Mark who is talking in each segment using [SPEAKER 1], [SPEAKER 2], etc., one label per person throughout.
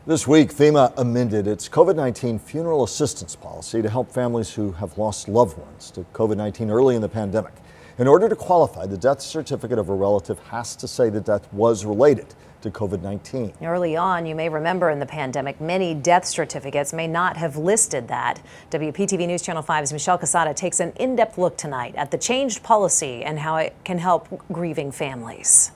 [SPEAKER 1] This week, FEMA amended its COVID-19 funeral assistance policy to help families who have lost loved ones to COVID-19 early in the pandemic. In order to qualify, the death certificate of a relative has to say the death was related to COVID-19.
[SPEAKER 2] Early on, you may remember in the pandemic, many death certificates may not have listed that. WPTV News Channel 5's Michelle Casada takes an in-depth look tonight at the changed policy and how it can help grieving families.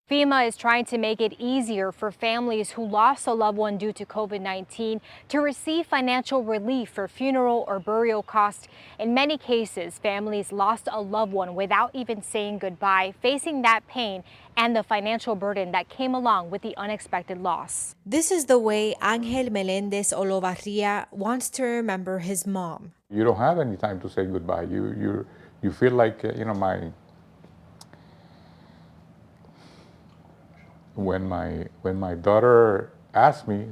[SPEAKER 3] FEMA is trying to make it easier for families who lost a loved one due to COVID-19 to receive financial relief for funeral or burial costs. In many cases, families lost a loved one without even saying goodbye, facing that pain and the financial burden that came along with the unexpected loss.
[SPEAKER 4] This is the way Angel Melendez Olovarria wants to remember his mom.
[SPEAKER 5] You don't have any time to say goodbye. You feel like, when my daughter asked me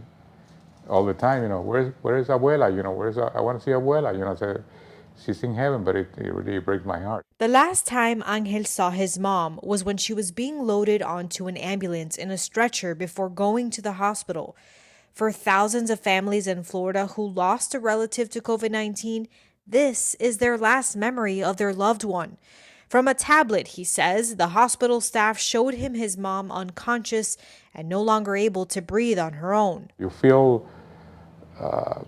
[SPEAKER 5] all the time, where is abuela? I want to see abuela. I said, she's in heaven, but it really breaks my heart.
[SPEAKER 4] The last time Angel saw his mom was when she was being loaded onto an ambulance in a stretcher before going to the hospital. For thousands of families in Florida who lost a relative to COVID-19, this is their last memory of their loved one. From a tablet, he says, the hospital staff showed him his mom unconscious and no longer able to breathe on her own.
[SPEAKER 5] You feel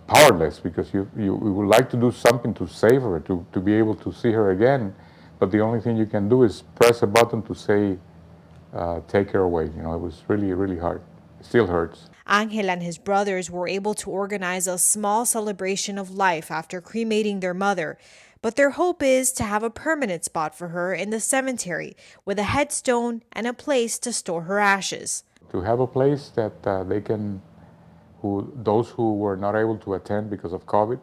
[SPEAKER 5] powerless because you would like to do something to save her, to be able to see her again. But the only thing you can do is press a button to say, take her away. It was really, really hard. It still hurts.
[SPEAKER 4] Angel and his brothers were able to organize a small celebration of life after cremating their mother. But their hope is to have a permanent spot for her in the cemetery with a headstone and a place to store her ashes.
[SPEAKER 5] To have a place that those who were not able to attend because of COVID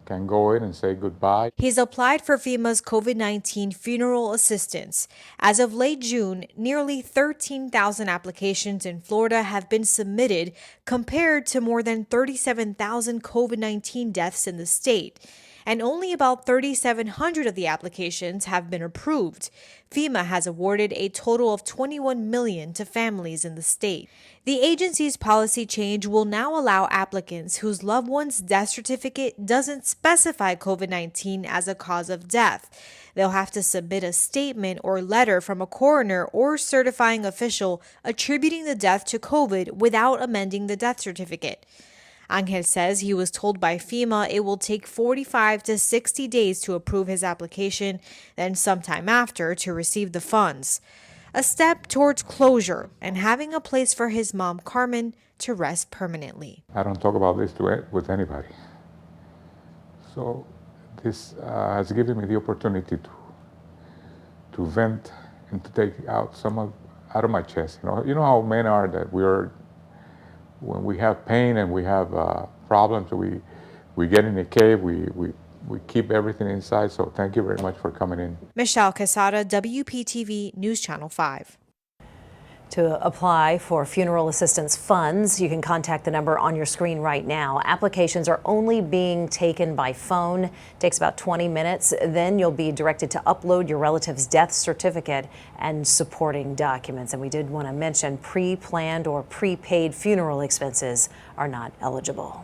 [SPEAKER 5] can go in and say goodbye.
[SPEAKER 4] He's applied for FEMA's COVID-19 funeral assistance. As of late June, nearly 13,000 applications in Florida have been submitted compared to more than 37,000 COVID-19 deaths in the state. And only about 3,700 of the applications have been approved. FEMA has awarded a total of $21 million to families in the state. The agency's policy change will now allow applicants whose loved one's death certificate doesn't specify COVID-19 as a cause of death. They'll have to submit a statement or letter from a coroner or certifying official attributing the death to COVID without amending the death certificate. Angel says he was told by FEMA it will take 45 to 60 days to approve his application, then sometime after to receive the funds. A step towards closure and having a place for his mom, Carmen, to rest permanently.
[SPEAKER 5] I don't talk about this with anybody. So this has given me the opportunity to vent and to take out out of my chest. You know how men are, that when we have pain and we have problems, we get in a cave, we keep everything inside. So thank you very much for coming in.
[SPEAKER 4] Michelle Casada, WPTV News Channel 5.
[SPEAKER 2] To apply for funeral assistance funds, you can contact the number on your screen right now. Applications are only being taken by phone. It takes about 20 minutes. Then you'll be directed to upload your relative's death certificate and supporting documents. And we did want to mention pre-planned or prepaid funeral expenses are not eligible.